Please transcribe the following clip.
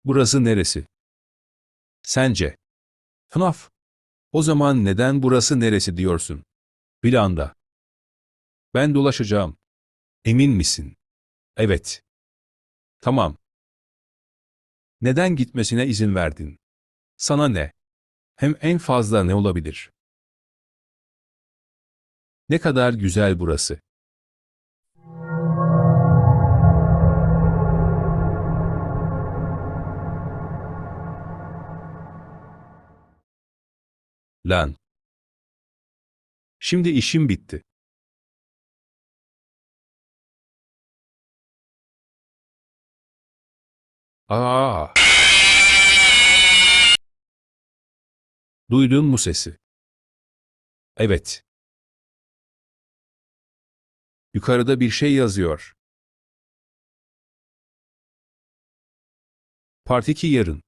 Burası neresi? Sence? FNAF. O zaman neden burası neresi diyorsun? Planda. Ben dolaşacağım. Emin misin? Evet. Tamam. Neden gitmesine izin verdin? Sana ne? Hem en fazla ne olabilir? Ne kadar güzel burası. Lan. Şimdi işim bitti. Aa! Duydun mu sesi? Evet. Yukarıda bir şey yazıyor. Part 2 yarın.